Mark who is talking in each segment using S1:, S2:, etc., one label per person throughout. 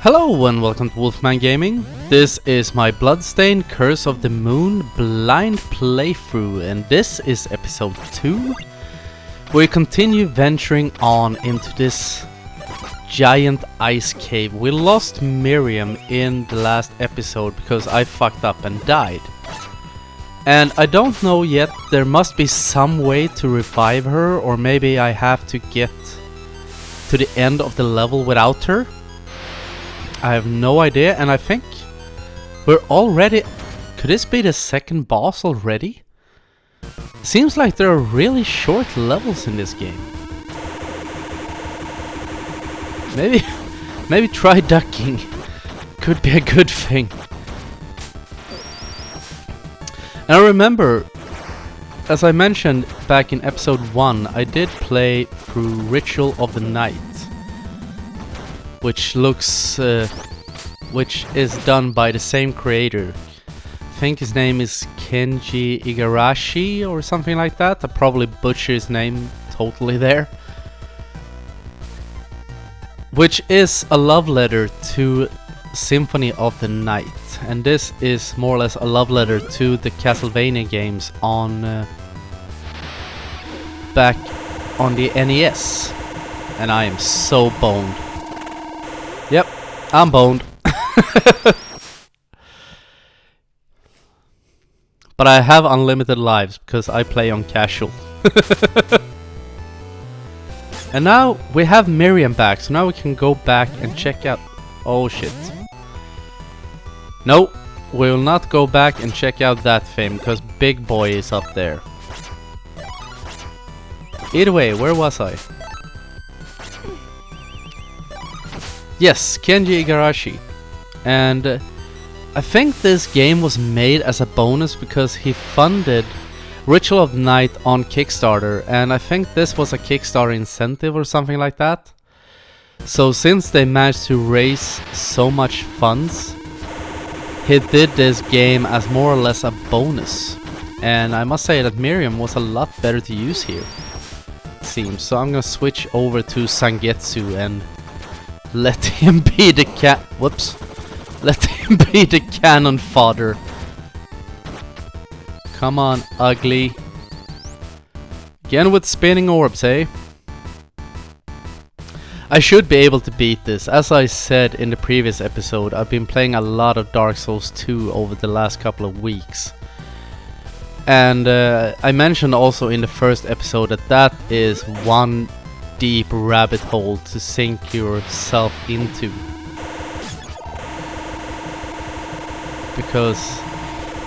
S1: Hello and welcome to Wolfman Gaming. This is my Bloodstained Curse of the Moon blind playthrough, and this is episode 2. We continue venturing on into this giant ice cave. We lost Miriam in the last episode because I fucked up and died. And I don't know yet, there must be some way to revive her, or maybe I have to get to the end of the level without her. I have no idea, and I think we're already... Could this be the second boss already? Seems like there are really short levels in this game. Maybe try ducking. Could be a good thing. And I remember, as I mentioned back in episode 1, I did play through Ritual of the Night, which is done by the same creator. I think his name is Kenji Igarashi or something like that. I probably butcher his name totally there. Which is a love letter to Symphony of the Night, and this is more or less a love letter to the Castlevania games on back on the NES. And I am so boned. Yep, I'm boned. But I have unlimited lives because I play on casual. And now we have Miriam back, so now we can go back and check out... Oh shit. No, we will not go back and check out that thing because Big Boy is up there. Either way, where was I? Yes, Kenji Igarashi. And I think this game was made as a bonus because he funded Ritual of the Night on Kickstarter, and I think this was a Kickstarter incentive or something like that. So since they managed to raise so much funds, he did this game as more or less a bonus. And I must say that Miriam was a lot better to use here, it seems. So I'm gonna switch over to Sangetsu and let him be the Let him be the cannon fodder. Come on, ugly. Again with spinning orbs, eh? I should be able to beat this. As I said in the previous episode, I've been playing a lot of Dark Souls 2 over the last couple of weeks. And I mentioned also in the first episode that that is one deep rabbit hole to sink yourself into. Because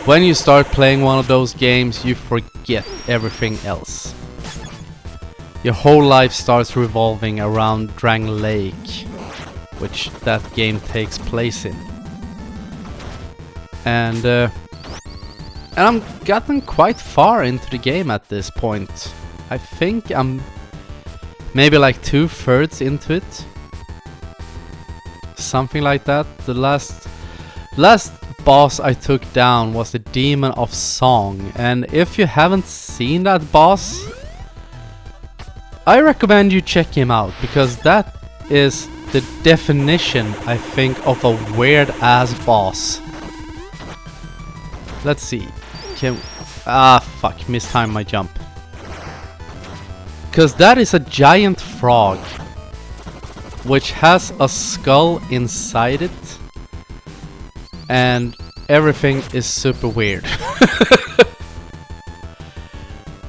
S1: when you start playing one of those games, you forget everything else. Your whole life starts revolving around Drang Lake, which that game takes place in. And I'm gotten quite far into the game at this point. I think I'm maybe like 2/3 into it. Something like that. The last boss I took down was the Demon of Song, and if you haven't seen that boss, I recommend you check him out, because that is the definition, I think, of a weird ass boss. Let's see. Fuck, mistimed my jump. Because that is a giant frog which has a skull inside it. And everything is super weird.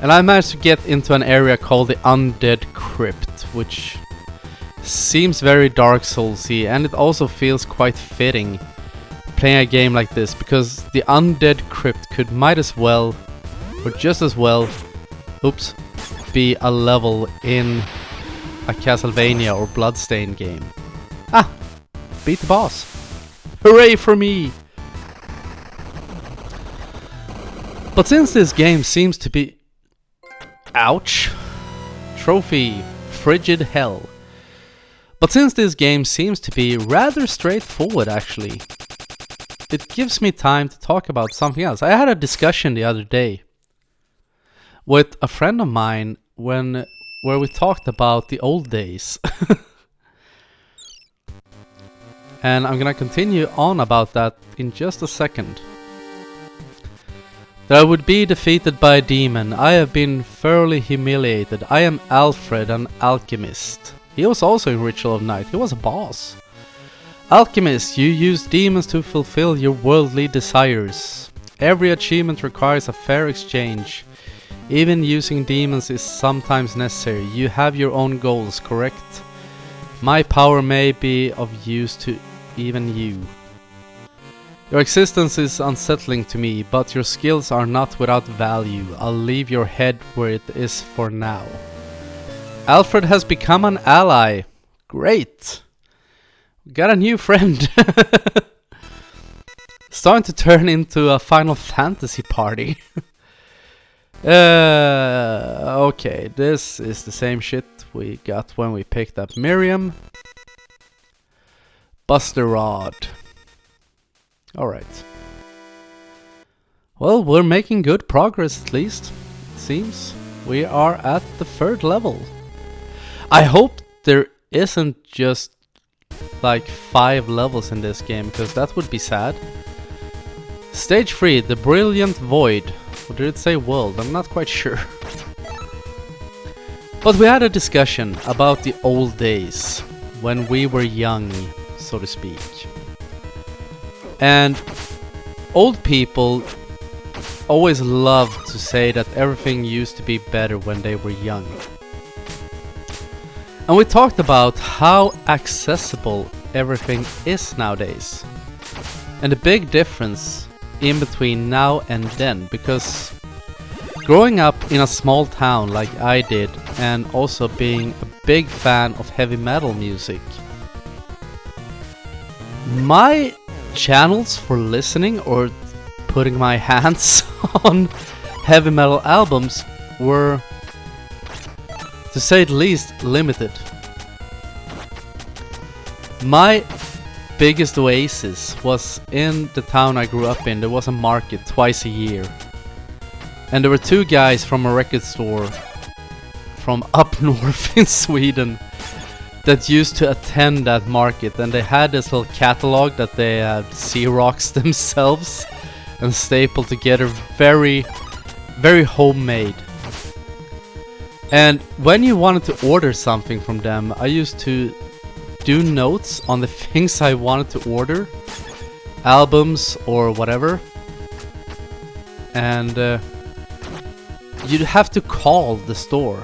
S1: And I managed to get into an area called the Undead Crypt, which seems very Dark Souls-y, and it also feels quite fitting playing a game like this, because the Undead Crypt could might as well, or just as well, be a level in a Castlevania or Bloodstained game. Beat the boss. Hooray for me! But since this game seems to be... Ouch! Trophy. Frigid hell. But since this game seems to be rather straightforward, actually, it gives me time to talk about something else. I had a discussion the other day with a friend of mine where we talked about the old days. And I'm gonna continue on about that in just a second. That I would be defeated by a demon. I have been thoroughly humiliated. I am Alfred, an alchemist. He was also in Ritual of Night. He was a boss. Alchemist, you use demons to fulfill your worldly desires. Every achievement requires a fair exchange. Even using demons is sometimes necessary. You have your own goals, correct? My power may be of use to even you. Your existence is unsettling to me, but your skills are not without value. I'll leave your head where it is for now. Alfred has become an ally. Great. Got a new friend. Starting to turn into a Final Fantasy party. Okay, this is the same shit we got when we picked up Miriam. Buster Rod. Alright. Well, we're making good progress at least, it seems. We are at the 3rd level. I hope there isn't just like 5 levels in this game, because that would be sad. Stage 3, the Brilliant Void. Or did it say world? I'm not quite sure. But we had a discussion about the old days, when we were young, so to speak. And old people always love to say that everything used to be better when they were young. And we talked about how accessible everything is nowadays. And the big difference in between now and then, because growing up in a small town like I did, and also being a big fan of heavy metal music, my channels for listening or putting my hands on heavy metal albums were, to say the least, limited. My biggest oasis was in the town I grew up in. There was a market twice a year, and there were 2 guys from a record store from up north in Sweden that used to attend that market, and they had this little catalog that they had Xeroxed themselves and stapled together, very, very homemade. And when you wanted to order something from them, I used to do notes on the things I wanted to order, albums or whatever, and you'd have to call the store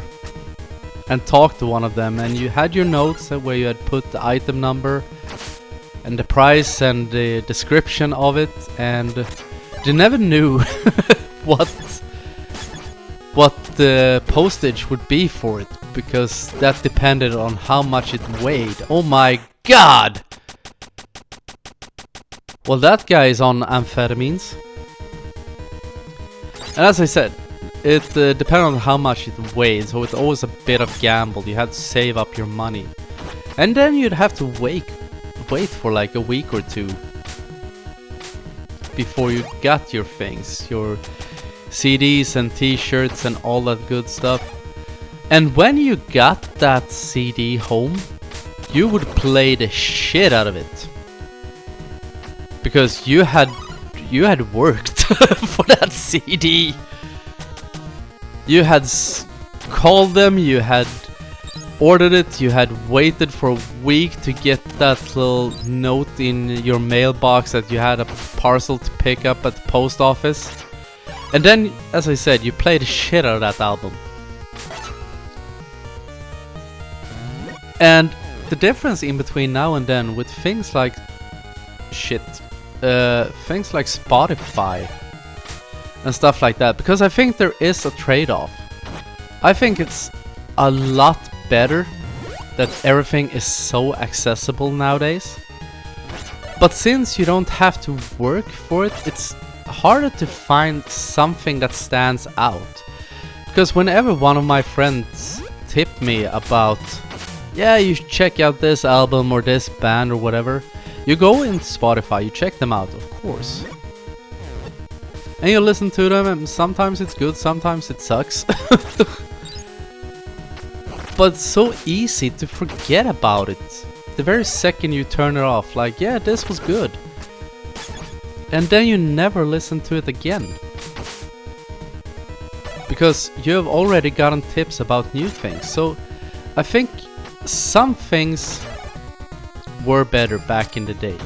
S1: and talk to one of them, and you had your notes where you had put the item number and the price and the description of it, and they never knew what the postage would be for it, because that depended on how much it weighed. Oh my god! Well, that guy is on amphetamines. And as I said, it depended on how much it weighed, so it's always a bit of gamble. You had to save up your money. And then you'd have to wait for like a week or 2 before you got your things, your CDs and t-shirts and all that good stuff. And when you got that CD home, you would play the shit out of it, because you had worked for that CD. You had called them, you had ordered it, you had waited for a week to get that little note in your mailbox that you had a parcel to pick up at the post office. And then, as I said, you played the shit out of that album. And the difference in between now and then with things like things like Spotify and stuff like that, because I think there is a trade-off. I think it's a lot better that everything is so accessible nowadays. But since you don't have to work for it, it's harder to find something that stands out. Because whenever one of my friends tip me about, yeah, you should check out this album or this band or whatever, you go into Spotify, you check them out, of course. And you listen to them, and sometimes it's good, sometimes it sucks. But it's so easy to forget about it the very second you turn it off, like, yeah, this was good. And then you never listen to it again. Because you have already gotten tips about new things. So I think some things were better back in the day.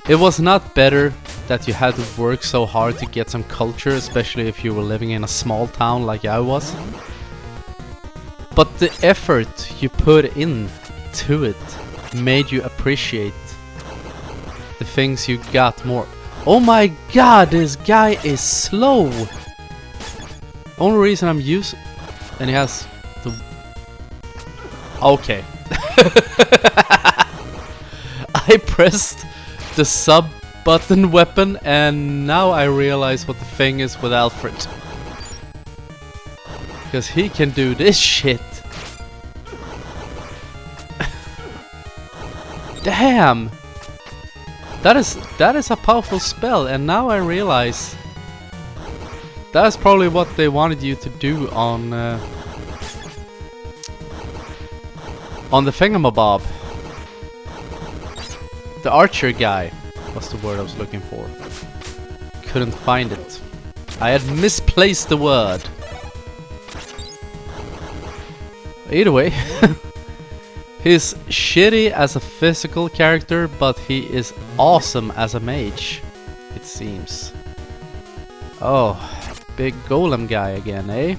S1: It was not better that you had to work so hard to get some culture, especially if you were living in a small town like I was. But the effort you put in to it made you appreciate the things you got more. Oh my god, this guy is slow! Only reason I'm using... And he has the... Okay. I pressed the sub button weapon and now I realize what the thing is with Alfred. Because he can do this shit. Damn! That is a powerful spell, and now I realize that's probably what they wanted you to do on the thingamabob. The archer guy was the word I was looking for. Couldn't find it. I had misplaced the word. Either way, he's shitty as a physical character, but he is awesome as a mage, it seems. Oh, big golem guy again, eh?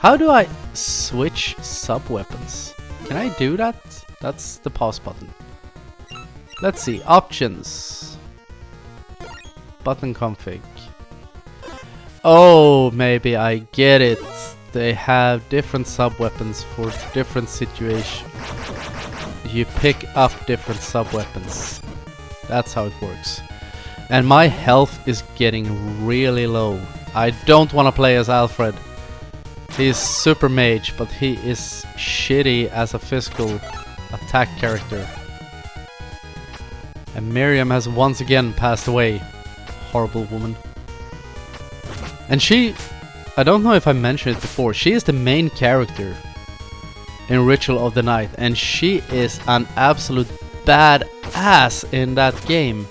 S1: How do I switch sub-weapons? Can I do that? That's the pause button. Let's see, options. Button config. Oh, maybe I get it. They have different sub-weapons for different situations. You pick up different sub-weapons. That's how it works. And my health is getting really low. I don't want to play as Alfred. He's super mage, but he is shitty as a physical attack character. And Miriam has once again passed away. Horrible woman. And she... I don't know if I mentioned it before, she is the main character in Ritual of the Night, and she is an absolute badass in that game.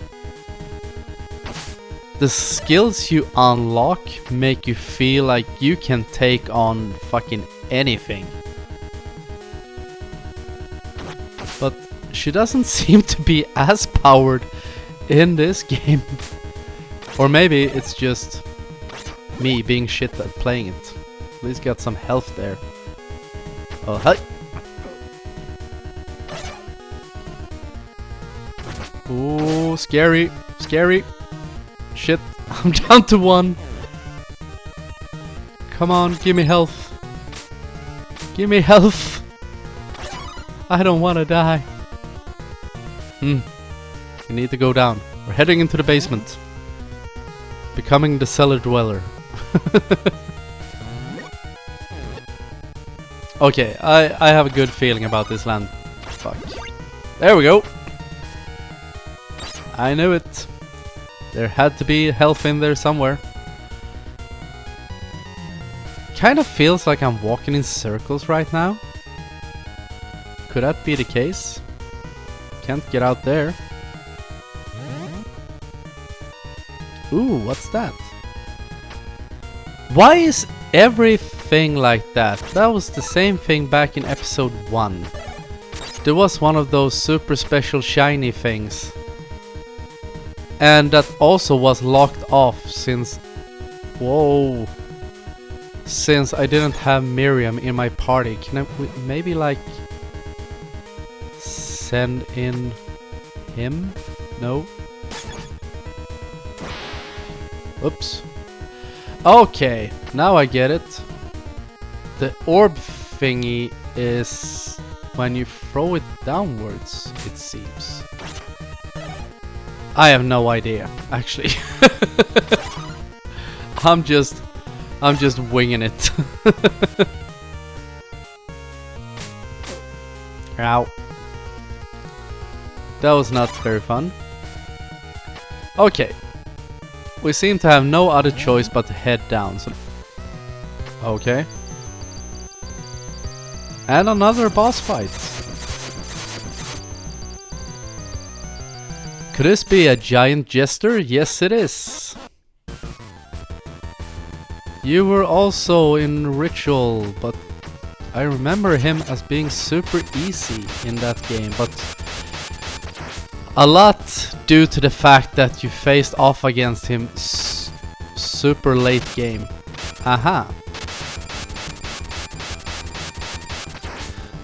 S1: The skills you unlock make you feel like you can take on fucking anything. But she doesn't seem to be as powered in this game. Or maybe it's just me being shit at playing it. At least got some health there. Oh, hi! Oh, scary. Scary. Shit, I'm down to 1. Come on, give me health. Give me health. I don't want to die. We need to go down. We're heading into the basement. Becoming the cellar dweller. Okay, I have a good feeling about this land. Fuck. There we go. I knew it. There had to be health in there somewhere. Kind of feels like I'm walking in circles right now. Could that be the case? Can't get out there. Ooh, what's that? Why is everything like that? That was the same thing back in episode 1. There was one of those super special shiny things. And that also was locked off since... Whoa. Since I didn't have Miriam in my party. Can I maybe like... send in him? No? Oops. Okay, now I get it. The orb thingy is when you throw it downwards, it seems. I have no idea, actually. I'm just winging it. Ow. That was not very fun. Okay. We seem to have no other choice but to head down. So okay. And another boss fight. Could this be a giant jester? Yes, it is. You were also in Ritual, but I remember him as being super easy in that game, but a lot due to the fact that you faced off against him super late game. Aha.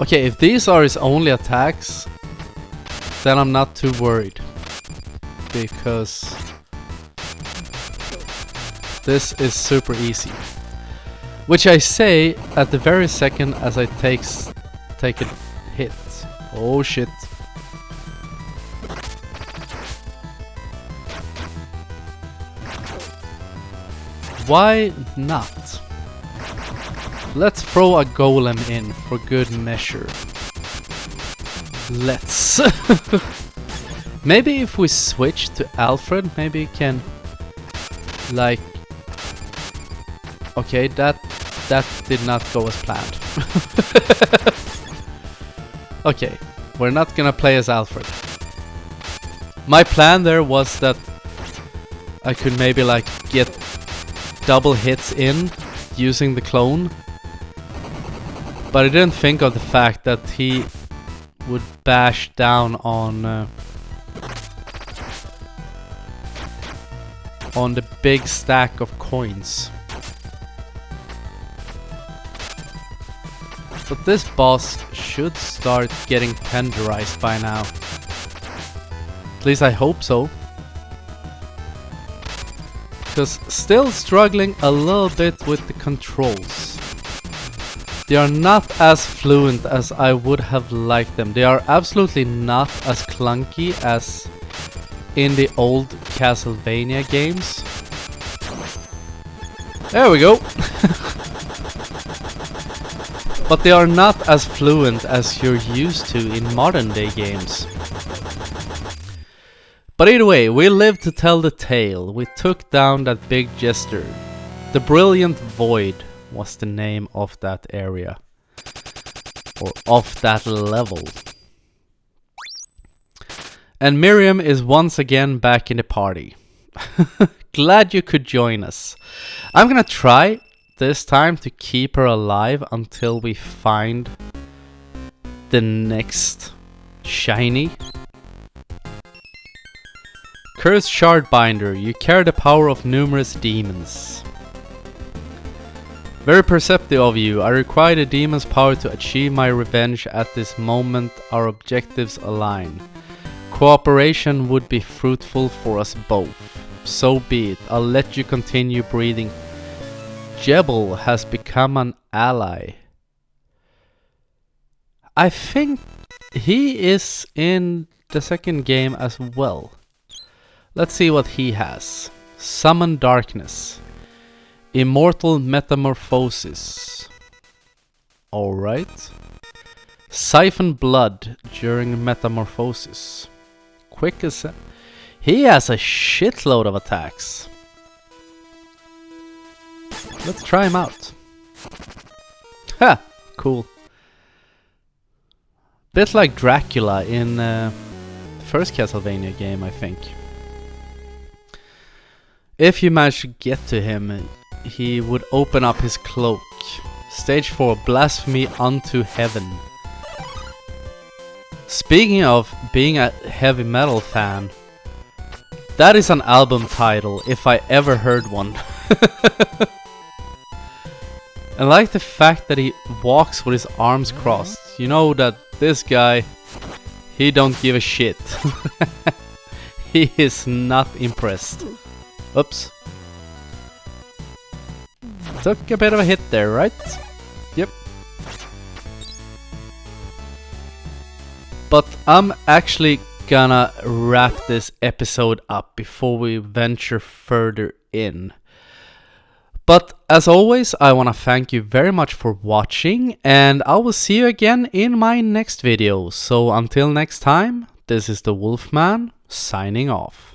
S1: Okay, if these are his only attacks, then I'm not too worried, because this is super easy. Which I say at the very second as I take a hit. Oh shit. Why not? Let's throw a golem in for good measure. Let's. Maybe if we switch to Alfred, maybe we can, like, okay, that did not go as planned. Okay, we're not gonna play as Alfred. My plan there was that I could maybe like get double hits in using the clone, but I didn't think of the fact that he would bash down on the big stack of coins. But this boss should start getting tenderized by now. At least I hope so. Because still struggling a little bit with the controls. They are not as fluent as I would have liked them. They are absolutely not as clunky as in the old Castlevania games. There we go. But they are not as fluent as you're used to in modern day games. But either way, we lived to tell the tale. We took down that big jester. The Brilliant Void was the name of that area. Or of that level. And Miriam is once again back in the party. Glad you could join us. I'm gonna try this time to keep her alive until we find the next shiny. Cursed Shardbinder, you carry the power of numerous demons. Very perceptive of you. I require the demon's power to achieve my revenge. At this moment our objectives align. Cooperation would be fruitful for us both. So be it. I'll let you continue breathing. Jebel has become an ally. I think he is in the second game as well. Let's see what he has. Summon Darkness. Immortal Metamorphosis. Alright. Siphon Blood during Metamorphosis. Quick as... He has a shitload of attacks. Let's try him out. Ha! Cool. Bit like Dracula in the first Castlevania game, I think. If you manage to get to him, he would open up his cloak. Stage 4, Blasphemy unto Heaven. Speaking of being a heavy metal fan, that is an album title, if I ever heard one. I like the fact that he walks with his arms crossed. You know that this guy, he don't give a shit. He is not impressed. Oops. Took a bit of a hit there, right? Yep. But I'm actually gonna wrap this episode up before we venture further in. But as always, I want to thank you very much for watching, and I will see you again in my next video. So until next time, this is the Wolfman signing off.